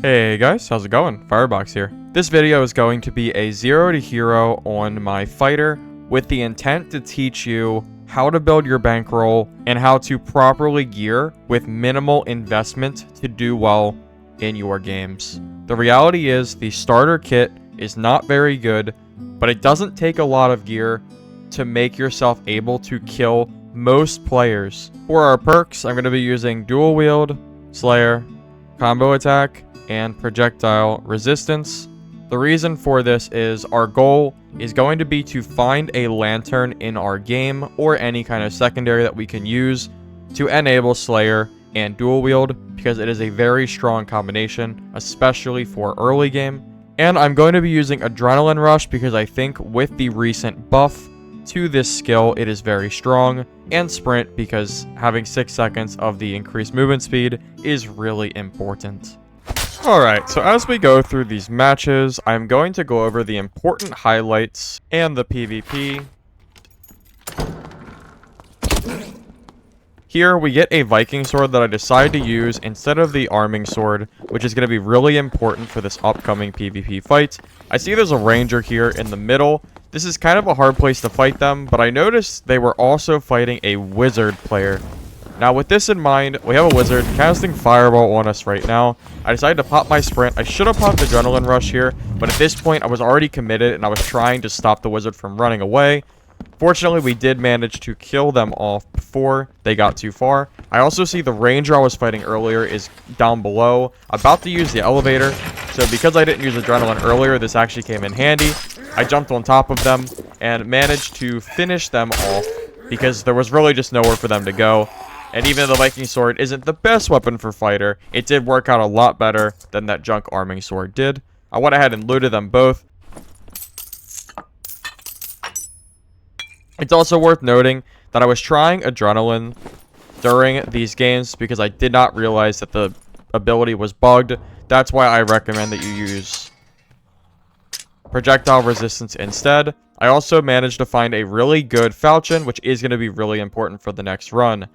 Hey guys, how's it going? Firebox here. This video is going to be a 0 to hero on my fighter with the intent to teach you how to build your bankroll and how to properly gear with minimal investment to do well in your games. The reality is the starter kit is not very good, but it doesn't take a lot of gear to make yourself able to kill most players. For our perks, I'm going to be using dual wield, Slayer, combo attack, and projectile resistance. The reason for this is our goal is going to be to find a lantern in our game or any kind of secondary that we can use to enable Slayer and dual wield, because it is a very strong combination, especially for early game. And I'm going to be using Adrenaline Rush because I think with the recent buff to this skill it is very strong, and Sprint because having 6 seconds of the increased movement speed is really important. Alright, so as we go through these matches, I'm going to go over the important highlights and the PvP. Here we get a Viking sword that I decide to use instead of the arming sword, which is going to be really important for this upcoming PvP fight. I see there's a ranger here in the middle. This is kind of a hard place to fight them, but I noticed they were also fighting a wizard player. Now with this in mind, we have a wizard casting fireball on us right now. I decided to pop my sprint. I should have popped Adrenaline Rush here, but at this point I was already committed and I was trying to stop the wizard from running away. Fortunately, we did manage to kill them off before they got too far. I also see the ranger I was fighting earlier is down below, about to use the elevator. So because I didn't use Adrenaline earlier, this actually came in handy. I jumped on top of them and managed to finish them off because there was really just nowhere for them to go. And even though the Viking sword isn't the best weapon for fighter, it did work out a lot better than that junk arming sword did. I went ahead and looted them both. It's also worth noting that I was trying Adrenaline during these games because I did not realize that the ability was bugged. That's why I recommend that you use projectile resistance instead. I also managed to find a really good falchion, which is going to be really important for the next run.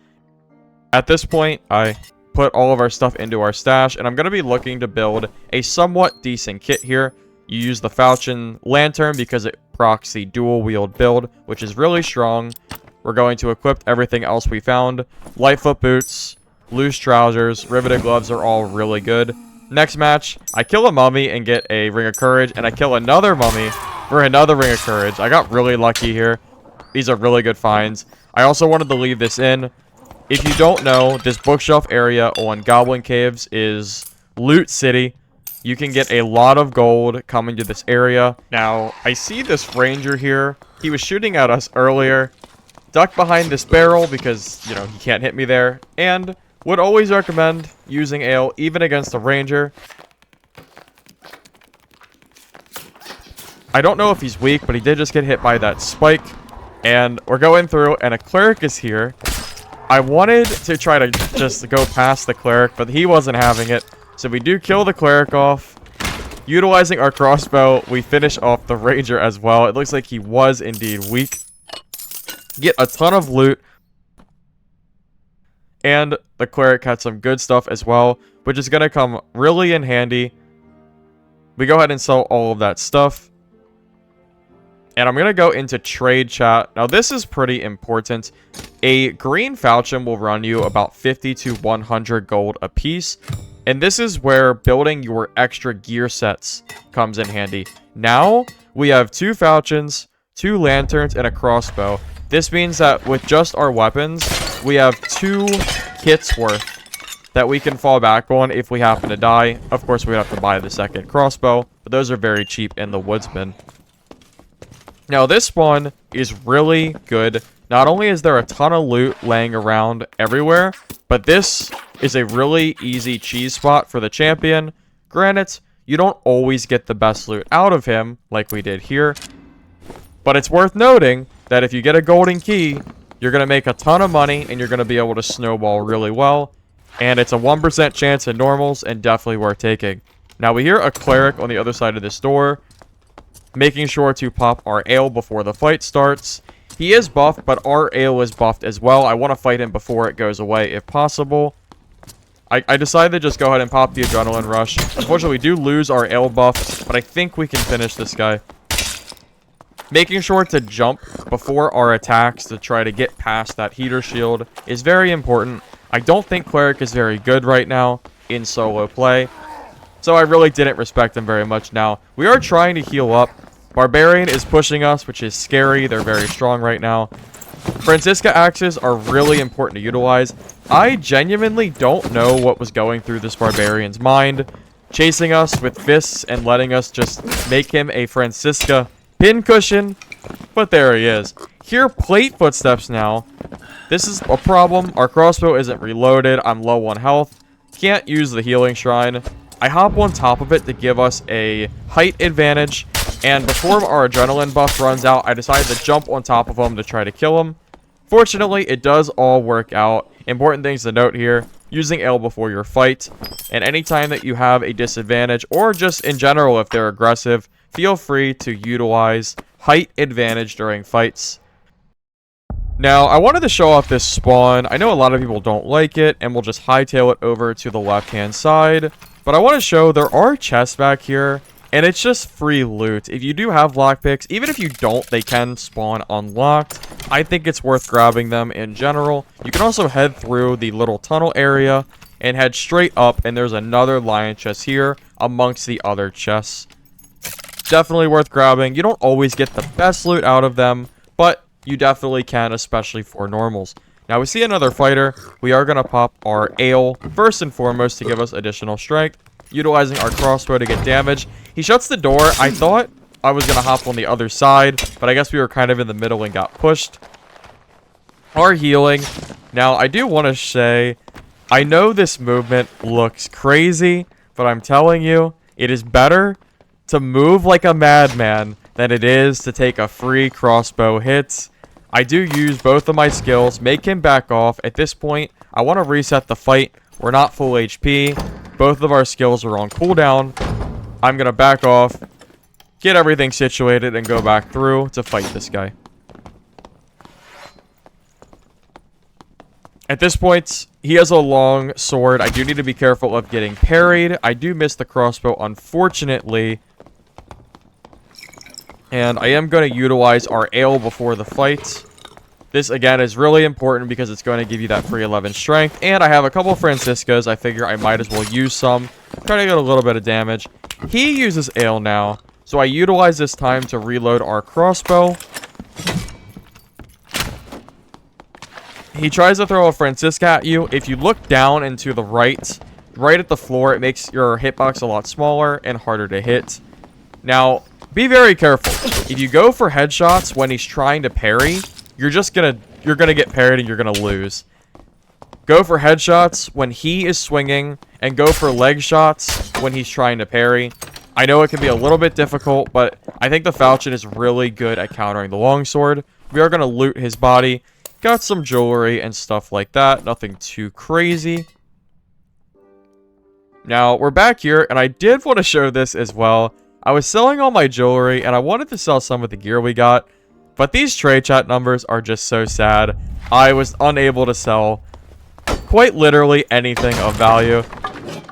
At this point, I put all of our stuff into our stash, and I'm going to be looking to build a somewhat decent kit here. You use the falchion lantern because it procs the dual wield build, which is really strong. We're going to equip everything else we found. Lightfoot boots, loose trousers, riveted gloves are all really good. Next match, I kill a mummy and get a ring of courage, and I kill another mummy for another ring of courage. I got really lucky here. These are really good finds. I also wanted to leave this in. If you don't know, this bookshelf area on Goblin Caves is Loot City. You can get a lot of gold coming to this area. Now, I see this ranger here. He was shooting at us earlier. Duck behind this barrel because, you know, he can't hit me there. And would always recommend using ale even against a ranger. I don't know if he's weak, but he did just get hit by that spike. And we're going through, and a cleric is here. I wanted to try to just go past the cleric, but he wasn't having it. So we do kill the cleric off. Utilizing our crossbow, we finish off the ranger as well. It looks like he was indeed weak. Get a ton of loot. And the cleric had some good stuff as well, which is going to come really in handy. We go ahead and sell all of that stuff. And I'm going to go into trade chat. Now, this is pretty important. A green falchion will run you about 50 to 100 gold a piece. And this is where building your extra gear sets comes in handy. Now, we have 2 falchions, 2 lanterns, and a crossbow. This means that with just our weapons, we have 2 kits worth that we can fall back on if we happen to die. Of course, we have to buy the second crossbow, but those are very cheap in the woodsman. Now, this one is really good. Not only is there a ton of loot laying around everywhere, but this is a really easy cheese spot for the champion. Granted, you don't always get the best loot out of him, like we did here. But it's worth noting that if you get a golden key, you're going to make a ton of money, and you're going to be able to snowball really well. And it's a 1% chance in normals, and definitely worth taking. Now, we hear a cleric on the other side of this door, making sure to pop our ale before the fight starts. He is buffed, but our ale is buffed as well. I want to fight him before it goes away if possible. I decided to just go ahead and pop the Adrenaline Rush. Unfortunately, we do lose our ale buff, but I think we can finish this guy. Making sure to jump before our attacks to try to get past that heater shield is very important. I don't think Cleric is very good right now in solo play, so I really didn't respect him very much. Now, we are trying to heal up. Barbarian is pushing us, which is scary. They're very strong right now. Francisca axes are really important to utilize. I genuinely don't know what was going through this Barbarian's mind, chasing us with fists and letting us just make him a Francisca pincushion, but there he is. Hear plate footsteps now. This is a problem. Our crossbow isn't reloaded. I'm low on health. Can't use the healing shrine. I hop on top of it to give us a height advantage, and before our adrenaline buff runs out, I decided to jump on top of him to try to kill him. Fortunately, it does all work out. Important things to note here: using ale before your fight, and anytime that you have a disadvantage, or just in general if they're aggressive, feel free to utilize height advantage during fights. Now, I wanted to show off this spawn. I know a lot of people don't like it, and we'll just hightail it over to the left-hand side. But I want to show there are chests back here, and it's just free loot. If you do have lockpicks, even if you don't, they can spawn unlocked. I think it's worth grabbing them in general. You can also head through the little tunnel area and head straight up, and there's another lion chest here amongst the other chests. Definitely worth grabbing. You don't always get the best loot out of them, but you definitely can, especially for normals. Now, we see another fighter. We are going to pop our ale, first and foremost, to give us additional strength, utilizing our crossbow to get damage. He shuts the door. I thought I was going to hop on the other side, but I guess we were kind of in the middle and got pushed. Our healing. Now, I do want to say, I know this movement looks crazy, but I'm telling you, it is better to move like a madman than it is to take a free crossbow hit. I do use both of my skills, make him back off. At this point, I want to reset the fight. We're not full HP. Both of our skills are on cooldown. I'm going to back off, get everything situated, and go back through to fight this guy. At this point, he has a long sword. I do need to be careful of getting parried. I do miss the crossbow, unfortunately. And I am going to utilize our ale before the fight. This, again, is really important because it's going to give you that free 11 strength. And I have a couple Franciscas. I figure I might as well use some. Try to get a little bit of damage. He uses ale now, so I utilize this time to reload our crossbow. He tries to throw a Francisca at you. If you look down and to the right at the floor, it makes your hitbox a lot smaller and harder to hit. Now, be very careful. If you go for headshots when he's trying to parry, you're gonna get parried and you're gonna lose. Go for headshots when he is swinging, and go for leg shots when he's trying to parry. I know it can be a little bit difficult, but I think the Falchion is really good at countering the longsword. We are gonna loot his body. Got some jewelry and stuff like that. Nothing too crazy. Now, we're back here, and I did want to show this as well. I was selling all my jewelry, and I wanted to sell some of the gear we got, but these trade chat numbers are just so sad. I was unable to sell quite literally anything of value.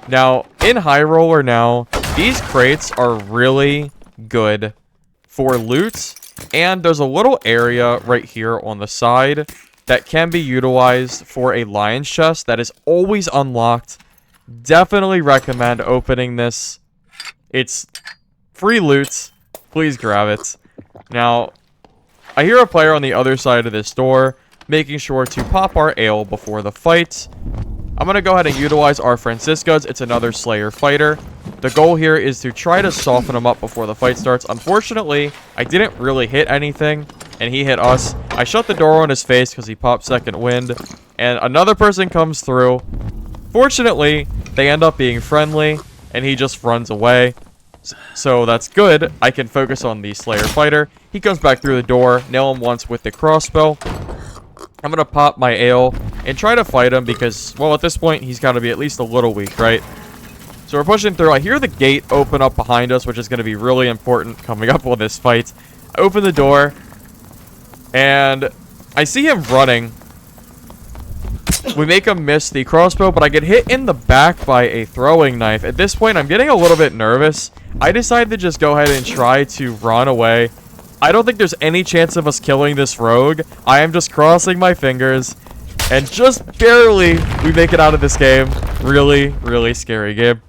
Now, in High Roller now, these crates are really good for loot, and there's a little area right here on the side that can be utilized for a lion's chest that is always unlocked. Definitely recommend opening this. It's free loot. Please grab it. Now, I hear a player on the other side of this door, making sure to pop our ale before the fight. I'm going to go ahead and utilize our Franciscas. It's another Slayer fighter. The goal here is to try to soften him up before the fight starts. Unfortunately, I didn't really hit anything, and he hit us. I shut the door on his face because he popped second wind, and another person comes through. Fortunately, they end up being friendly, and he just runs away. So that's good. I can focus on the Slayer fighter. He comes back through the door, nail him once with the crossbow. I'm going to pop my ale and try to fight him because, well, at this point, he's got to be at least a little weak, right? So we're pushing through. I hear the gate open up behind us, which is going to be really important coming up on this fight. I open the door, and I see him running. We make him miss the crossbow, but I get hit in the back by a throwing knife. At this point, I'm getting a little bit nervous. I decide to just go ahead and try to run away. I don't think there's any chance of us killing this rogue. I am just crossing my fingers. And just barely, we make it out of this game. Really, really scary game.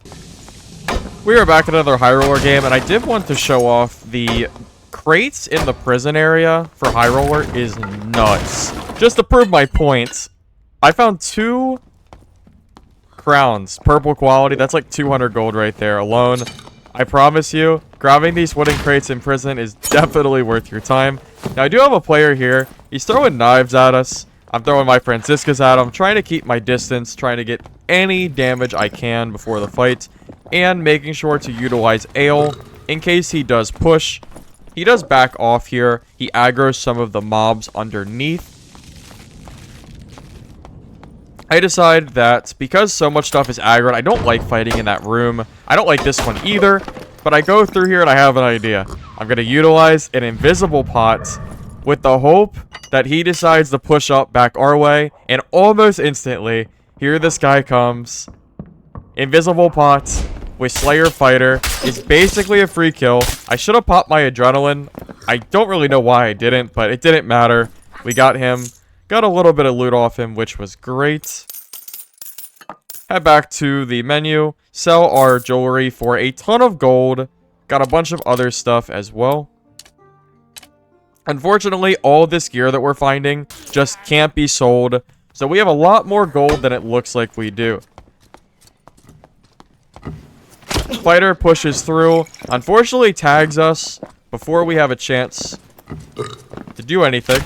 We are back in another High Roller game, and I did want to show off the crates in the prison area for High Roller is nuts. Just to prove my point, I found 2 crowns, purple quality. That's like 200 gold right there alone. I promise you, grabbing these wooden crates in prison is definitely worth your time. Now, I do have a player here. He's throwing knives at us. I'm throwing my Franciscus at him, trying to keep my distance, trying to get any damage I can before the fight, and making sure to utilize Ale in case he does push. He does back off here. He aggroes some of the mobs underneath. I decide that because so much stuff is aggroed, I don't like fighting in that room. I don't like this one either, but I go through here and I have an idea. I'm going to utilize an invisible pot with the hope that he decides to push up back our way, and almost instantly, here this guy comes. Invisible pot with Slayer Fighter is basically a free kill. I should have popped my adrenaline. I don't really know why I didn't, but it didn't matter. We got him. Got a little bit of loot off him, which was great. Head back to the menu. Sell our jewelry for a ton of gold. Got a bunch of other stuff as well. Unfortunately, all this gear that we're finding just can't be sold. So we have a lot more gold than it looks like we do. Fighter pushes through. Unfortunately, tags us before we have a chance to do anything.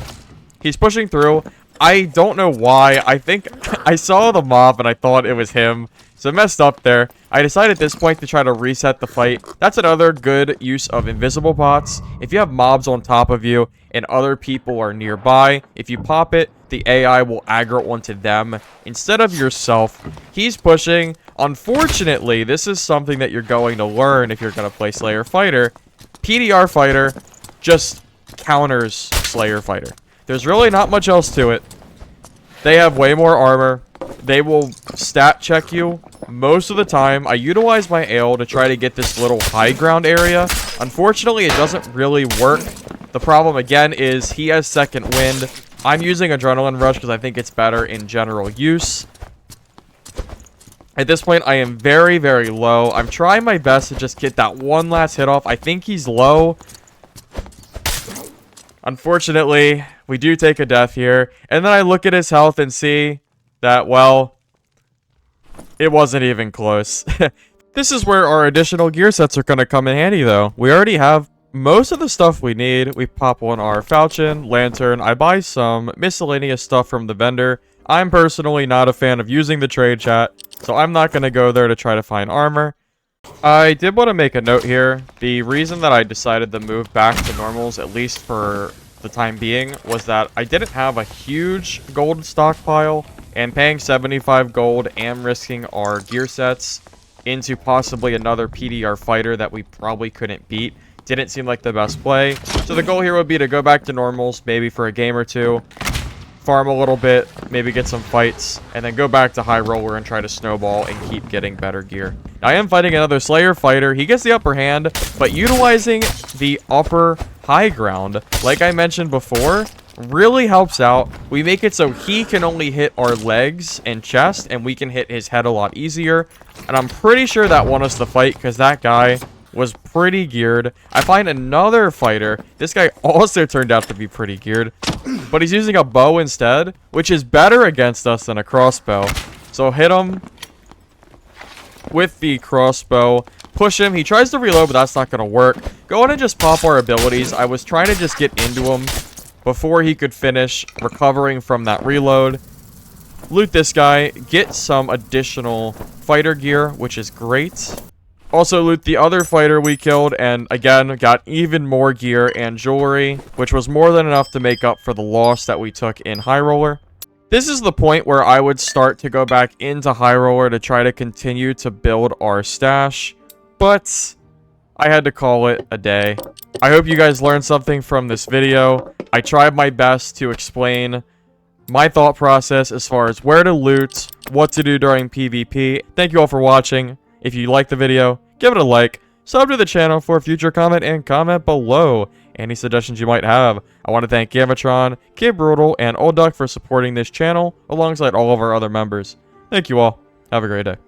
He's pushing through. I don't know why. I think I saw the mob and I thought it was him. So messed up there. I decided at this point to try to reset the fight. That's another good use of invisible pots. If you have mobs on top of you and other people are nearby, if you pop it, the AI will aggro onto them instead of yourself. He's pushing. Unfortunately, this is something that you're going to learn if you're going to play Slayer Fighter. PDR Fighter just counters Slayer Fighter. There's really not much else to it. They have way more armor. They will stat check you most of the time. I utilize my Ale to try to get this little high ground area. Unfortunately, it doesn't really work. The problem, again, is he has second wind. I'm using Adrenaline Rush because I think it's better in general use. At this point, I am very, very low. I'm trying my best to just get that one last hit off. I think he's low. Unfortunately, we do take a death here. And then I look at his health and see that, well, it wasn't even close. This is where our additional gear sets are going to come in handy, though. We already have most of the stuff we need. We pop on our falchion, lantern. I buy some miscellaneous stuff from the vendor. I'm personally not a fan of using the trade chat, so I'm not going to go there to try to find armor. I did want to make a note here. The reason that I decided to move back to normals, at least for the time being, was that I didn't have a huge gold stockpile, and paying 75 gold and risking our gear sets into possibly another PDR fighter that we probably couldn't beat didn't seem like the best play. So the goal here would be to go back to normals, maybe for a game or two, farm a little bit, maybe get some fights, and then go back to High Roller and try to snowball and keep getting better gear. Now, I am fighting another Slayer fighter. He gets the upper hand, but utilizing the upper high ground, like I mentioned before, really helps out. We make it so he can only hit our legs and chest, and we can hit his head a lot easier. And I'm pretty sure that won us the fight because that guy was pretty geared. I find another fighter. This guy also turned out to be pretty geared, but he's using a bow instead, which is better against us than a crossbow. So hit him with the crossbow. Push him. He tries to reload, but that's not going to work. Go on and just pop our abilities. I was trying to just get into him before he could finish recovering from that reload. Loot this guy. Get some additional fighter gear, which is great. Also loot the other fighter we killed, and again, got even more gear and jewelry, which was more than enough to make up for the loss that we took in High Roller. This is the point where I would start to go back into High Roller to try to continue to build our stash, but I had to call it a day. I hope you guys learned something from this video. I tried my best to explain my thought process as far as where to loot, what to do during PvP. Thank you all for watching. If you liked the video, give it a like, sub to the channel for a future comment, and comment below any suggestions you might have. I want to thank Gamatron, Kid Brutal, and Old Duck for supporting this channel alongside all of our other members. Thank you all. Have a great day.